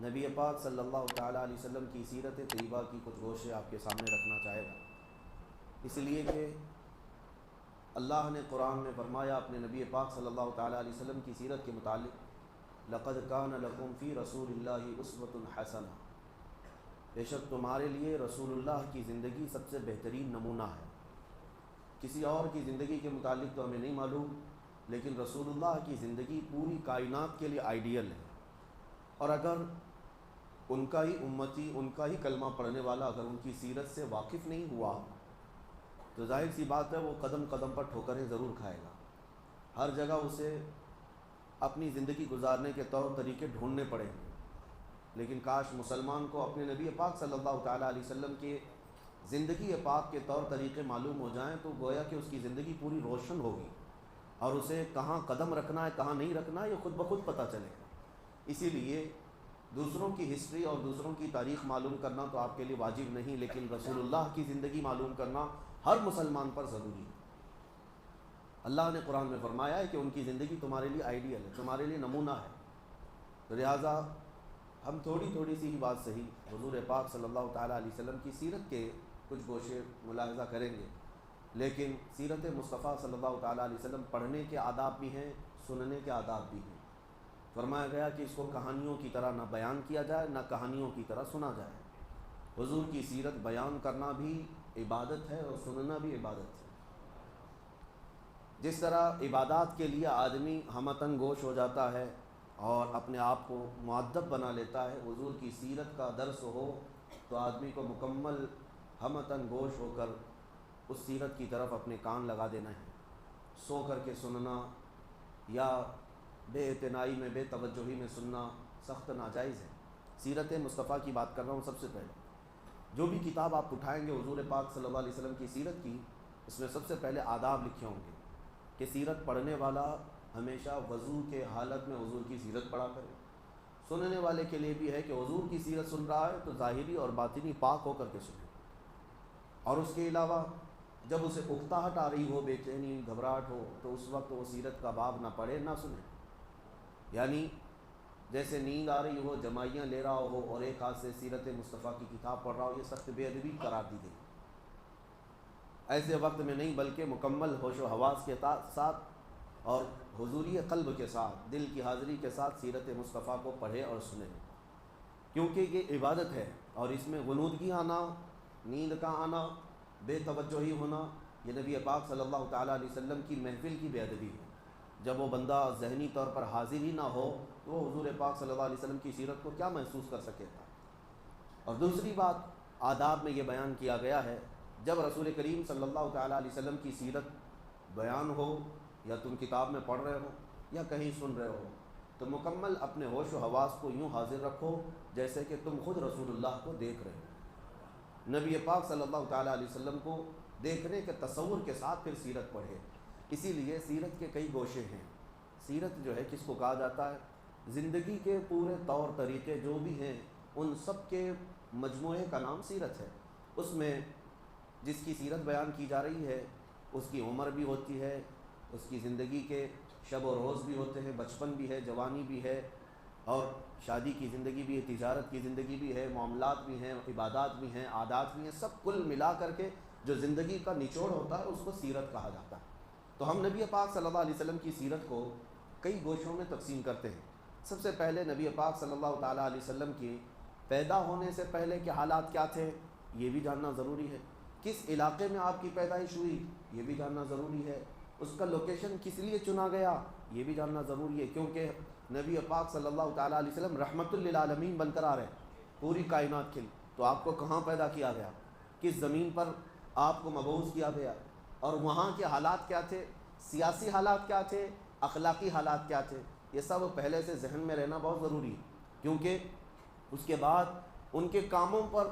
نبی پاک صلی اللہ تعالیٰ علیہ وسلم کی سیرت طیبہ کی کچھ گوشے آپ کے سامنے رکھنا چاہے گا، اس لیے کہ اللہ نے قرآن میں فرمایا اپنے نبی پاک صلی اللہ تعالیٰ علیہ وسلم کی سیرت کے متعلق، لقد کان لکم فی رسول اللہ اسوۃ حسنہ، بے شک تمہارے لیے رسول اللہ کی زندگی سب سے بہترین نمونہ ہے۔ کسی اور کی زندگی کے متعلق تو ہمیں نہیں معلوم، لیکن رسول اللہ کی زندگی پوری کائنات کے لیے آئیڈیل ہے، اور اگر ان کا ہی امتی، ان کا ہی کلمہ پڑھنے والا اگر ان کی سیرت سے واقف نہیں ہوا تو ظاہر سی بات ہے وہ قدم قدم پر ٹھوکریں ضرور کھائے گا، ہر جگہ اسے اپنی زندگی گزارنے کے طور طریقے ڈھونڈنے پڑیں گے۔ لیکن کاش مسلمان کو اپنے نبی پاک صلی اللہ تعالیٰ علیہ وسلم کے زندگی پاک کے طور طریقے معلوم ہو جائیں تو گویا کہ اس کی زندگی پوری روشن ہوگی، اور اسے کہاں قدم رکھنا ہے کہاں نہیں رکھنا ہے یہ خود بخود پتہ چلے گا۔ اسی لیے دوسروں کی ہسٹری اور دوسروں کی تاریخ معلوم کرنا تو آپ کے لیے واجب نہیں، لیکن رسول اللہ کی زندگی معلوم کرنا ہر مسلمان پر ضروری ہے۔ اللہ نے قرآن میں فرمایا ہے کہ ان کی زندگی تمہارے لیے آئیڈیل ہے، تمہارے لیے نمونہ ہے۔ لہٰذا ہم تھوڑی تھوڑی سی ہی بات صحیح حضور پاک صلی اللہ تعالیٰ علیہ وسلم کی سیرت کے کچھ گوشے ملاحظہ کریں گے، لیکن سیرت مصطفیٰ صلی اللہ تعالیٰ علیہ وسلم پڑھنے کے آداب بھی ہیں، سننے کے آداب بھی ہیں۔ فرمایا گیا کہ اس کو کہانیوں کی طرح نہ بیان کیا جائے نہ کہانیوں کی طرح سنا جائے۔ حضور کی سیرت بیان کرنا بھی عبادت ہے اور سننا بھی عبادت ہے۔ جس طرح عبادات کے لیے آدمی ہمتن گوش ہو جاتا ہے اور اپنے آپ کو مؤدب بنا لیتا ہے، حضور کی سیرت کا درس ہو تو آدمی کو مکمل ہمتن گوش ہو کر اس سیرت کی طرف اپنے کان لگا دینا ہے۔ سو کر کے سننا یا بے اعتنائی میں بے توجہی میں سننا سخت ناجائز ہے۔ سیرت مصطفیٰ کی بات کر رہا ہوں۔ سب سے پہلے جو بھی کتاب آپ اٹھائیں گے حضور پاک صلی اللہ علیہ وسلم کی سیرت کی، اس میں سب سے پہلے آداب لکھے ہوں گے کہ سیرت پڑھنے والا ہمیشہ وضو کے حالت میں حضور کی سیرت پڑھا کرے۔ سننے والے کے لیے بھی ہے کہ حضور کی سیرت سن رہا ہے تو ظاہری اور باطنی پاک ہو کر کے سنے، اور اس کے علاوہ جب اسے اکتاہٹ آ رہی ہو، بے چینی گھبراہٹ ہو، تو اس وقت وہ سیرت کا باب نہ پڑھے نہ سنے۔ یعنی جیسے نیند آ رہی ہو، جمائیاں لے رہا ہو اور ایک ہاتھ سے سیرت مصطفیٰ کی کتاب پڑھ رہا ہو، یہ سخت بے ادبی قرار دی گئی۔ ایسے وقت میں نہیں بلکہ مکمل ہوش و حواس کے ساتھ اور حضوری قلب کے ساتھ، دل کی حاضری کے ساتھ سیرت مصطفیٰ کو پڑھے اور سنے، کیونکہ یہ عبادت ہے، اور اس میں غنودگی آنا، نیند کا آنا، بے توجہی ہونا، یہ نبی پاک صلی اللہ تعالیٰ علیہ وسلم کی محفل کی بے ادبی ہے۔ جب وہ بندہ ذہنی طور پر حاضر ہی نہ ہو تو وہ حضور پاک صلی اللہ علیہ وسلم کی سیرت کو کیا محسوس کر سکے گا۔ اور دوسری بات، آداب میں یہ بیان کیا گیا ہے، جب رسول کریم صلی اللہ تعالیٰ علیہ وسلم کی سیرت بیان ہو، یا تم کتاب میں پڑھ رہے ہو یا کہیں سن رہے ہو، تو مکمل اپنے ہوش و حواس کو یوں حاضر رکھو جیسے کہ تم خود رسول اللہ کو دیکھ رہے ہو۔ نبی پاک صلی اللہ تعالیٰ علیہ وسلم کو دیکھنے کے تصور کے ساتھ پھر سیرت پڑھے۔ اسی لیے سیرت کے کئی گوشے ہیں۔ سیرت جو ہے کس کو کہا جاتا ہے؟ زندگی کے پورے طور طریقے جو بھی ہیں ان سب کے مجموعے کا نام سیرت ہے۔ اس میں جس کی سیرت بیان کی جا رہی ہے اس کی عمر بھی ہوتی ہے، اس کی زندگی کے شب و روز بھی ہوتے ہیں، بچپن بھی ہے، جوانی بھی ہے، اور شادی کی زندگی بھی ہے، تجارت کی زندگی بھی ہے، معاملات بھی ہیں، عبادات بھی ہیں، عادات بھی ہیں، سب کل ملا کر کے جو زندگی کا نچوڑ ہوتا ہے اس کو سیرت کہا جاتا ہے۔ تو ہم نبی پاک صلی اللہ علیہ وسلم کی سیرت کو کئی گوشوں میں تقسیم کرتے ہیں۔ سب سے پہلے نبی پاک صلی اللہ تعالیٰ علیہ وسلم کی پیدا ہونے سے پہلے کے حالات کیا تھے یہ بھی جاننا ضروری ہے۔ کس علاقے میں آپ کی پیدائش ہوئی یہ بھی جاننا ضروری ہے۔ اس کا لوکیشن کس لیے چنا گیا یہ بھی جاننا ضروری ہے، کیونکہ نبی پاک صلی اللہ تعالیٰ علیہ وسلم رحمت للعالمین بن کر آ رہے ہیں پوری کائنات کے لیے۔ تو آپ کو کہاں پیدا کیا گیا، کس زمین پر آپ کو مبعوث کیا گیا، اور وہاں کے حالات کیا تھے، سیاسی حالات کیا تھے، اخلاقی حالات کیا تھے، یہ سب پہلے سے ذہن میں رہنا بہت ضروری ہے، کیونکہ اس کے بعد ان کے کاموں پر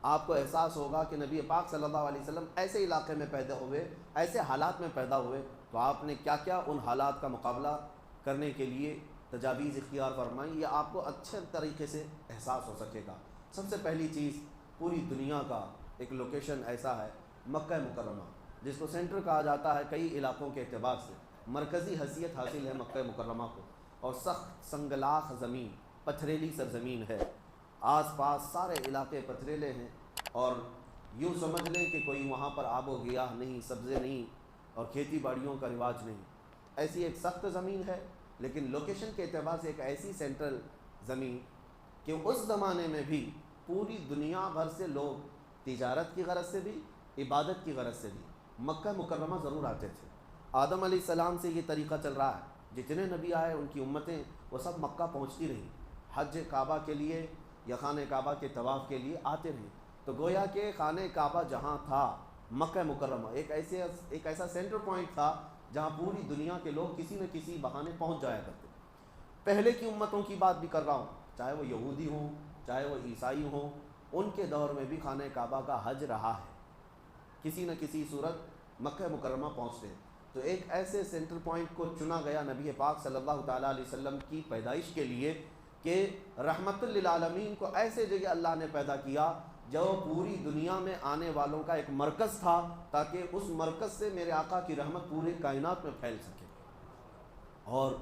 آپ کو احساس ہوگا کہ نبی پاک صلی اللہ علیہ وسلم ایسے علاقے میں پیدا ہوئے، ایسے حالات میں پیدا ہوئے، تو آپ نے کیا کیا ان حالات کا مقابلہ کرنے کے لیے تجاویز اختیار فرمائی، یہ آپ کو اچھے طریقے سے احساس ہو سکے گا۔ سب سے پہلی چیز، پوری دنیا کا ایک لوکیشن ایسا ہے مکہ مکرمہ، جس کو سینٹر کہا جاتا ہے کئی علاقوں کے اعتبار سے، مرکزی حیثیت حاصل ہے مکہ مکرمہ کو، اور سخت سنگلاخ زمین، پتھریلی سرزمین ہے، آس پاس سارے علاقے پتھریلے ہیں، اور یوں سمجھ لیں کہ کوئی وہاں پر آب و گیاہ نہیں، سبزے نہیں، اور کھیتی باڑیوں کا رواج نہیں۔ ایسی ایک سخت زمین ہے، لیکن لوکیشن کے اعتبار سے ایک ایسی سینٹرل زمین کہ اس زمانے میں بھی پوری دنیا بھر سے لوگ تجارت کی غرض سے بھی، عبادت کی غرض سے بھی مکہ مکرمہ ضرور آتے تھے۔ آدم علیہ السلام سے یہ طریقہ چل رہا ہے، جتنے نبی آئے ان کی امتیں وہ سب مکہ پہنچتی رہیں، حج کعبہ کے لیے یا خانہ کعبہ کے طواف کے لیے آتے رہیں۔ تو گویا کہ خانہ کعبہ جہاں تھا، مکہ مکرمہ ایک ایسا سینٹر پوائنٹ تھا جہاں پوری دنیا کے لوگ کسی نہ کسی بہانے پہنچ جایا کرتے۔ پہلے کی امتوں کی بات بھی کر رہا ہوں، چاہے وہ یہودی ہوں، چاہے وہ عیسائی ہوں، ان کے دور میں بھی خانہ کعبہ کا حج رہا ہے، کسی نہ کسی صورت مکہ مکرمہ پہنچتے ہیں۔ تو ایک ایسے سینٹر پوائنٹ کو چنا گیا نبی پاک صلی اللہ تعالیٰ علیہ وسلم کی پیدائش کے لیے کہ رحمت للعالمین کو ایسے جگہ اللہ نے پیدا کیا جو پوری دنیا میں آنے والوں کا ایک مرکز تھا، تاکہ اس مرکز سے میرے آقا کی رحمت پورے کائنات میں پھیل سکے۔ اور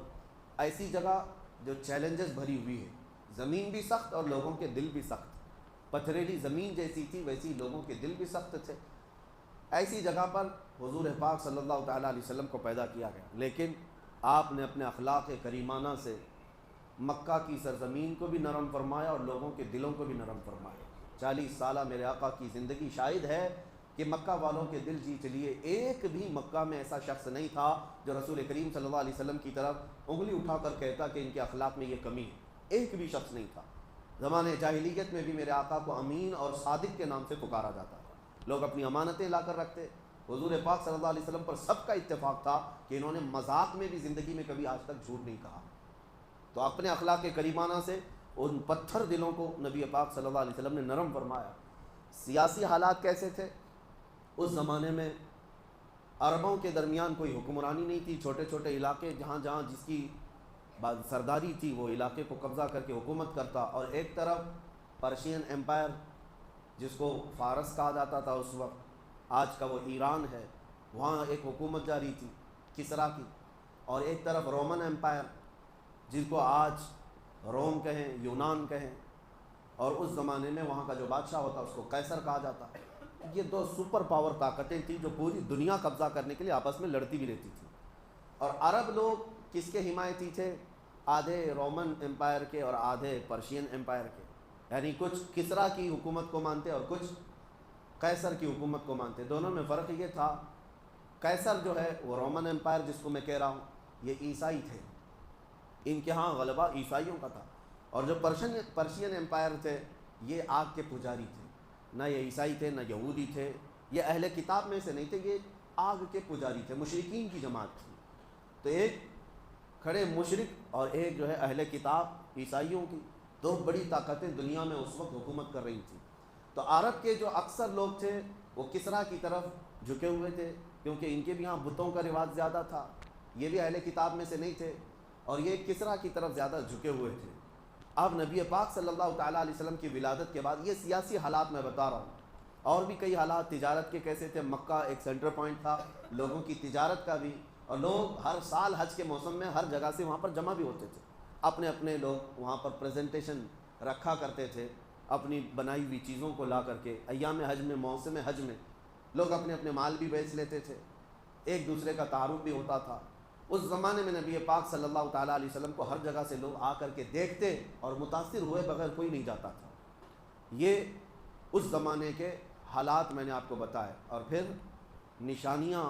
ایسی جگہ جو چیلنجز بھری ہوئی ہے، زمین بھی سخت اور لوگوں کے دل بھی سخت، پتھریلی زمین جیسی تھی ویسی لوگوں کے دل بھی سخت تھے۔ ایسی جگہ پر حضور پاک صلی اللہ تعالیٰ علیہ وسلم کو پیدا کیا گیا، لیکن آپ نے اپنے اخلاق کریمانہ سے مکہ کی سرزمین کو بھی نرم فرمایا اور لوگوں کے دلوں کو بھی نرم فرمایا۔ 40 سالہ میرے آقا کی زندگی شاہد ہے کہ مکہ والوں کے دل جیت لیے۔ ایک بھی مکہ میں ایسا شخص نہیں تھا جو رسول کریم صلی اللہ علیہ وسلم کی طرف انگلی اٹھا کر کہتا کہ ان کے اخلاق میں یہ کمی ہے، ایک بھی شخص نہیں تھا۔ زمانے جاہلیت میں بھی میرے آقا کو امین اور صادق کے نام سے پکارا جاتا تھا، لوگ اپنی امانتیں لا کر رکھتے۔ حضور پاک صلی اللہ علیہ وسلم پر سب کا اتفاق تھا کہ انہوں نے مذاق میں بھی زندگی میں کبھی آج تک جھوٹ نہیں کہا۔ تو اپنے اخلاق کریمانہ سے ان پتھر دلوں کو نبی پاک صلی اللہ علیہ وسلم نے نرم فرمایا۔ سیاسی حالات کیسے تھے اس زمانے میں؟ عربوں کے درمیان کوئی حکمرانی نہیں تھی، چھوٹے چھوٹے علاقے جہاں جہاں جس کی سرداری تھی وہ علاقے کو قبضہ کر کے حکومت کرتا، اور ایک طرف پرشین ایمپائر جس کو فارس کہا جاتا تھا اس وقت، آج کا وہ ایران ہے، وہاں ایک حکومت جاری تھی کسرا کی، اور ایک طرف رومن ایمپائر جس کو آج روم کہیں، یونان کہیں، اور اس زمانے میں وہاں کا جو بادشاہ ہوتا اس کو قیصر کہا جاتا۔ یہ دو سپر پاور طاقتیں تھیں جو پوری دنیا قبضہ کرنے کے لیے آپس میں لڑتی بھی رہتی تھیں۔ اور عرب لوگ کس کے حمایتی تھے؟ آدھے رومن ایمپائر کے اور آدھے پرشین ایمپائر کے، یعنی کچھ کسرا کی حکومت کو مانتے اور کچھ قیصر کی حکومت کو مانتے۔ دونوں میں فرق یہ تھا، قیصر جو ہے وہ رومن ایمپائر جس کو میں کہہ رہا ہوں، یہ عیسائی تھے، ان کے ہاں غلبہ عیسائیوں کا تھا، اور جو پرشین ایمپائر تھے یہ آگ کے پجاری تھے، نہ یہ عیسائی تھے نہ یہودی تھے، یہ اہل کتاب میں سے نہیں تھے، یہ آگ کے پجاری تھے، مشرکین کی جماعت تھی۔ تو ایک کھڑے مشرک اور ایک جو ہے اہل کتاب عیسائیوں کی، دو بڑی طاقتیں دنیا میں اس وقت حکومت کر رہی تھیں۔ تو عرب کے جو اکثر لوگ تھے وہ کسرا کی طرف جھکے ہوئے تھے، کیونکہ ان کے بھی یہاں بتوں کا رواج زیادہ تھا، یہ بھی اہل کتاب میں سے نہیں تھے، اور یہ کسرا کی طرف زیادہ جھکے ہوئے تھے۔ اب نبی پاک صلی اللہ تعالیٰ علیہ وسلم کی ولادت کے بعد یہ سیاسی حالات میں بتا رہا ہوں، اور بھی کئی حالات تجارت کے کیسے تھے۔ مکہ ایک سینٹر پوائنٹ تھا لوگوں کی تجارت کا بھی، اور لوگ ہر سال حج کے موسم میں ہر جگہ سے وہاں پر جمع بھی ہوتے تھے، اپنے اپنے لوگ وہاں پر پریزنٹیشن رکھا کرتے تھے، اپنی بنائی ہوئی چیزوں کو لا کر کے۔ ایام حج میں، موسم حج میں لوگ اپنے اپنے مال بھی بیچ لیتے تھے، ایک دوسرے کا تعارف بھی ہوتا تھا۔ اس زمانے میں نبی پاک صلی اللہ تعالیٰ علیہ وسلم کو ہر جگہ سے لوگ آ کر کے دیکھتے اور متاثر ہوئے بغیر کوئی نہیں جاتا تھا۔ یہ اس زمانے کے حالات میں نے آپ کو بتائے۔ اور پھر نشانیاں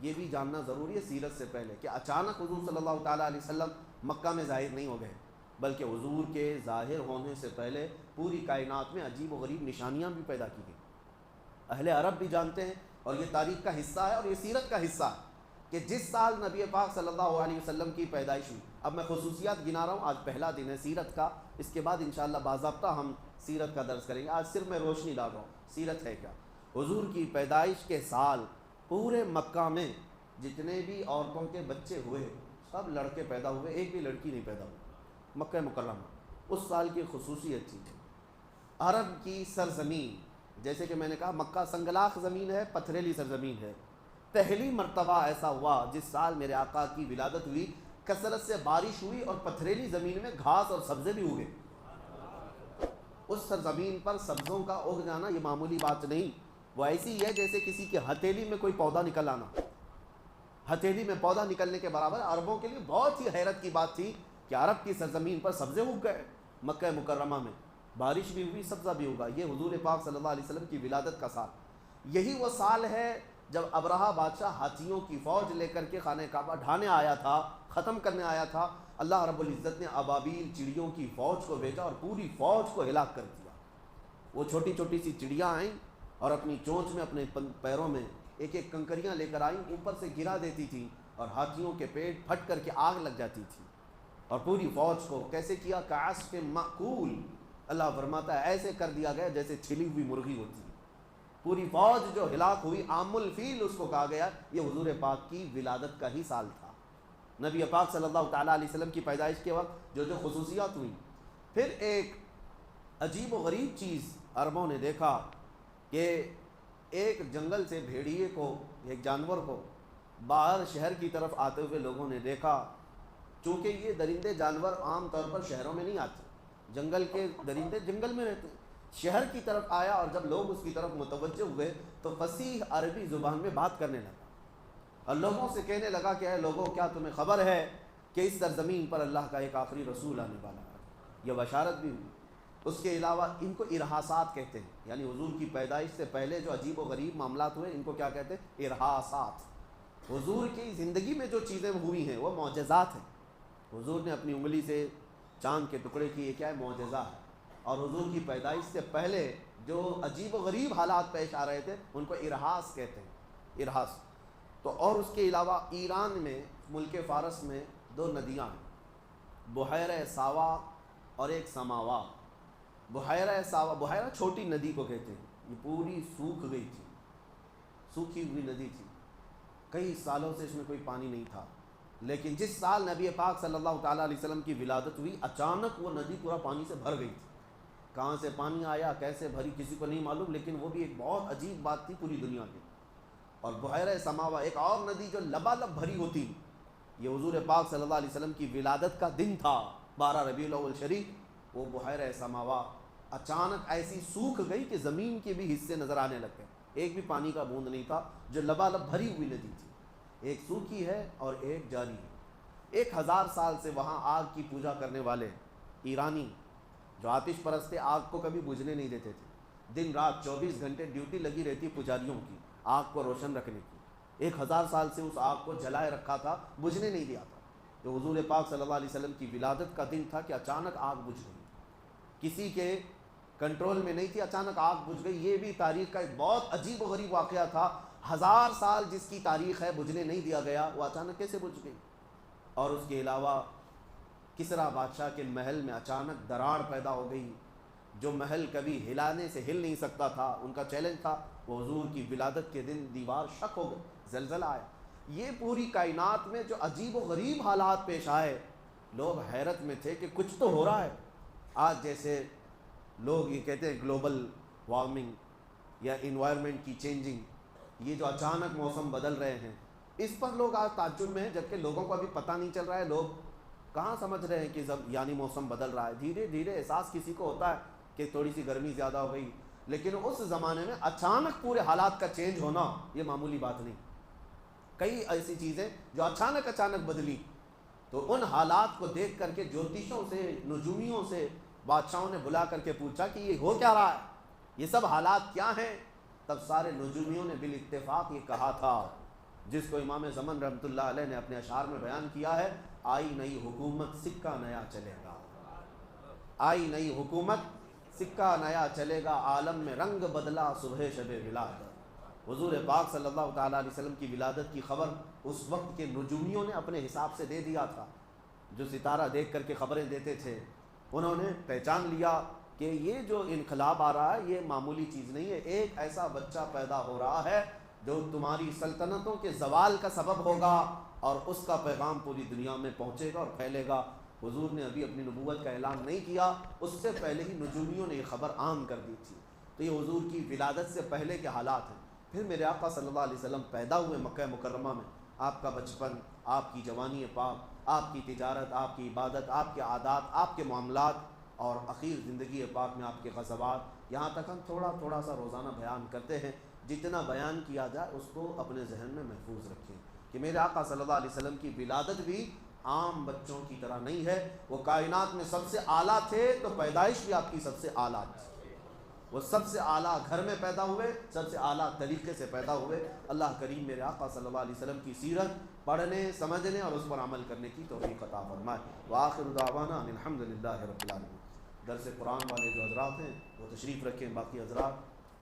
یہ بھی جاننا ضروری ہے سیرت سے پہلے کہ اچانک حضور صلی اللہ تعالیٰ علیہ وسلم مکہ میں ظاہر نہیں ہو گئے، بلکہ حضور کے ظاہر ہونے سے پہلے پوری کائنات میں عجیب و غریب نشانیاں بھی پیدا کی گئیں۔ اہل عرب بھی جانتے ہیں، اور یہ تاریخ کا حصہ ہے اور یہ سیرت کا حصہ ہے کہ جس سال نبی پاک صلی اللہ علیہ وسلم کی پیدائش ہوئی، اب میں خصوصیات گنا رہا ہوں، آج پہلا دن ہے سیرت کا، اس کے بعد انشاءاللہ باضابطہ ہم سیرت کا درس کریں گے۔ آج صرف میں روشنی ڈال رہا ہوں سیرت ہے کیا۔ حضور کی پیدائش کے سال پورے مکہ میں جتنے بھی عورتوں کے بچے ہوئے سب لڑکے پیدا ہوئے، ایک بھی لڑکی نہیں پیدا ہوئی مکہ مکرمہ۔ اس سال کی خصوصیت تھی عرب کی سرزمین، جیسے کہ میں نے کہا مکہ سنگلاخ زمین ہے، پتھریلی سرزمین ہے۔ پہلی مرتبہ ایسا ہوا جس سال میرے آقا کی ولادت ہوئی، کثرت سے بارش ہوئی اور پتھریلی زمین میں گھاس اور سبزے بھی ہوئے۔ اس سرزمین پر سبزوں کا اگ جانا یہ معمولی بات نہیں، وہ ایسی ہے جیسے کسی کی ہتھیلی میں کوئی پودا نکل آنا، ہتھیلی میں پودا نکلنے کے برابر۔ عربوں کے لیے بہت ہی حیرت کی بات تھی کہ عرب کی سرزمین پر سبزے اگ گئے، مکہ مکرمہ میں بارش بھی ہوئی، سبزہ بھی ہوگا۔ یہ حضور پاک صلی اللہ علیہ وسلم کی ولادت کا سال، یہی وہ سال ہے جب ابرہہ بادشاہ ہاتھیوں کی فوج لے کر کے خانہ کعبہ ڈھانے آیا تھا، ختم کرنے آیا تھا۔ اللہ رب العزت نے ابابیل چڑیوں کی فوج کو بھیجا اور پوری فوج کو ہلاک کر دیا۔ وہ چھوٹی چھوٹی سی چڑیاں آئیں اور اپنی چونچ میں، اپنے پیروں میں ایک ایک کنکریاں لے کر آئیں، اوپر سے گرا دیتی تھیں اور ہاتھیوں کے پیٹ پھٹ کر کے آگ لگ جاتی تھی، اور پوری فوج کو کیسے کیا؟ کعصف مأکول، اللہ فرماتا ہے ایسے کر دیا گیا جیسے چھلی ہوئی مرغی ہوتی ہے۔ پوری فوج جو ہلاک ہوئی، عام الفیل اس کو کہا گیا۔ یہ حضور پاک کی ولادت کا ہی سال تھا، نبی پاک صلی اللہ تعالیٰ علیہ وسلم کی پیدائش کے وقت جو خصوصیات ہوئیں۔ پھر ایک عجیب و غریب چیز عربوں نے دیکھا کہ ایک جنگل سے بھیڑیے کو، ایک جانور کو باہر شہر کی طرف آتے ہوئے لوگوں نے دیکھا۔ چونکہ یہ درندے جانور عام طور پر شہروں میں نہیں آتے، جنگل کے درندے جنگل میں رہتے ہیں۔ شہر کی طرف آیا اور جب لوگ اس کی طرف متوجہ ہوئے تو فصیح عربی زبان میں بات کرنے لگا اور لوگوں سے کہنے لگا کہ اے لوگوں، کیا تمہیں خبر ہے کہ اس سرزمین پر اللہ کا ایک آخری رسول آنے والا ہے؟ یہ بشارت بھی ہوئی۔ اس کے علاوہ ان کو ارحاسات کہتے ہیں، یعنی حضور کی پیدائش سے پہلے جو عجیب و غریب معاملات ہوئے ان کو کیا کہتے ہیں؟ ارحاسات۔ حضور کی زندگی میں جو چیزیں ہوئی ہیں وہ معجزات ہیں۔ حضور نے اپنی انگلی سے چاند کے ٹکڑے کی، یہ کیا ہے؟ معجزہ ہے۔ اور حضور کی پیدائش سے پہلے جو عجیب و غریب حالات پیش آ رہے تھے ان کو ارحاس کہتے ہیں، ارحاس۔ تو اور اس کے علاوہ ایران میں، ملک فارس میں دو ندیاں ہیں، بحیرہ ساوا اور ایک سماوا۔ بحیرہ ساوا، بحیرہ چھوٹی ندی کو کہتے ہیں، یہ پوری سوکھ گئی تھی، سوکھی ہوئی ندی تھی، کئی سالوں سے اس میں کوئی پانی نہیں تھا۔ لیکن جس سال نبی پاک صلی اللہ تعالیٰ علیہ وسلم کی ولادت ہوئی، اچانک وہ ندی پورا پانی سے بھر گئی تھی۔ کہاں سے پانی آیا، کیسے بھری، کسی کو نہیں معلوم، لیکن وہ بھی ایک بہت عجیب بات تھی پوری دنیا کی۔ اور بحیرہ سماوا، ایک اور ندی جو لبالب بھری ہوتی، یہ حضور پاک صلی اللہ علیہ وسلم کی ولادت کا دن تھا، 12 ربیع الاول شریف۔ وہ بحیرہ سماوا اچانک ایسی سوکھ گئی کہ زمین کے بھی حصے نظر آنے لگ گئے، ایک بھی پانی کا بوند نہیں تھا۔ جو لبالب بھری ہوئی ندی تھی، ایک سوکھی ہے اور ایک جاری ہے۔ 1000 سال سے وہاں آگ کی پوجا کرنے والے ایرانی جو آتش پرست تھے، آگ کو کبھی بجھنے نہیں دیتے تھے، دن رات 24 گھنٹے ڈیوٹی لگی رہتی پجاریوں کی آگ کو روشن رکھنے کی۔ 1000 سال سے اس آگ کو جلائے رکھا تھا، بجھنے نہیں دیا تھا۔ جو حضور پاک صلی اللہ علیہ وسلم کی ولادت کا دن تھا کہ اچانک آگ بجھ گئی، کسی کے کنٹرول میں نہیں تھی، اچانک آگ بجھ گئی۔ یہ بھی تاریخ کا ایک بہت عجیب و غریب واقعہ تھا۔ 1000 سال جس کی تاریخ ہے، بجھنے نہیں دیا گیا، وہ اچانک کیسے بجھ گئی؟ اور اس کے علاوہ کسریٰ بادشاہ کے محل میں اچانک دراڑ پیدا ہو گئی، جو محل کبھی ہلانے سے ہل نہیں سکتا تھا، ان کا چیلنج تھا، وہ حضور کی ولادت کے دن دیوار شک ہو گئی، زلزلہ آیا۔ یہ پوری کائنات میں جو عجیب و غریب حالات پیش آئے، لوگ حیرت میں تھے کہ کچھ تو ہو رہا ہے۔ آج جیسے لوگ یہ کہتے ہیں گلوبل وارمنگ یا انوائرمنٹ کی چینجنگ، یہ جو اچانک موسم بدل رہے ہیں، اس پر لوگ آج تعجب میں ہیں، جبکہ لوگوں کو ابھی پتہ نہیں چل رہا ہے۔ لوگ کہاں سمجھ رہے ہیں کہ یعنی موسم بدل رہا ہے، دھیرے دھیرے احساس کسی کو ہوتا ہے کہ تھوڑی سی گرمی زیادہ ہو گئی، لیکن اس زمانے میں اچانک پورے حالات کا چینج ہونا یہ معمولی بات نہیں۔ کئی ایسی چیزیں جو اچانک بدلی، تو ان حالات کو دیکھ کر کے جوتشوں سے، نجومیوں سے بادشاہوں نے بلا کر کے پوچھا کہ یہ ہو کیا رہا ہے، یہ سب حالات کیا ہیں؟ تب سارے نجومیوں نے بالاتفاق یہ کہا تھا، جس کو امام زمن رحمۃ اللہ علیہ نے اپنے اشعار میں بیان کیا ہے، آئی نئی حکومت سکہ نیا چلے گا، آئی نئی حکومت سکہ نیا چلے گا، عالم میں رنگ بدلا صبح شب ولادت۔ حضور پاک صلی اللہ تعالیٰ علیہ وسلم کی ولادت کی خبر اس وقت کے نجومیوں نے اپنے حساب سے دے دیا تھا، جو ستارہ دیکھ کر کے خبریں دیتے تھے، انہوں نے پہچان لیا کہ یہ جو انقلاب آ رہا ہے یہ معمولی چیز نہیں ہے، ایک ایسا بچہ پیدا ہو رہا ہے جو تمہاری سلطنتوں کے زوال کا سبب ہوگا اور اس کا پیغام پوری دنیا میں پہنچے گا اور پھیلے گا۔ حضور نے ابھی اپنی نبوت کا اعلان نہیں کیا، اس سے پہلے ہی نجومیوں نے یہ خبر عام کر دی تھی۔ تو یہ حضور کی ولادت سے پہلے کے حالات ہیں۔ پھر میرے آقا صلی اللہ علیہ وسلم پیدا ہوئے مکہ مکرمہ میں، آپ کا بچپن، آپ کی جوانی پاک، آپ کی تجارت، آپ کی عبادت، آپ کے عادات، آپ کے معاملات، اور اخیر زندگی پاک میں آپ کے غزوات، یہاں تک ہم تھوڑا تھوڑا سا روزانہ بیان کرتے ہیں، جتنا بیان کیا جائے اس کو اپنے ذہن میں محفوظ رکھیں کہ میرے آقا صلی اللہ علیہ وسلم کی ولادت بھی عام بچوں کی طرح نہیں ہے، وہ کائنات میں سب سے اعلیٰ تھے تو پیدائش بھی آپ کی سب سے اعلیٰ تھی، وہ سب سے اعلیٰ گھر میں پیدا ہوئے، سب سے اعلیٰ طریقے سے پیدا ہوئے۔ اللہ کریم میرے آقا صلی اللہ علیہ وسلم کی سیرت پڑھنے، سمجھنے اور اس پر عمل کرنے کی توفیق عطا فرمائے۔ وآخر دعوانا ان الحمد للہ رب العالمین۔ درس قرآن والے جو حضرات ہیں وہ تشریف رکھیں، باقی حضرات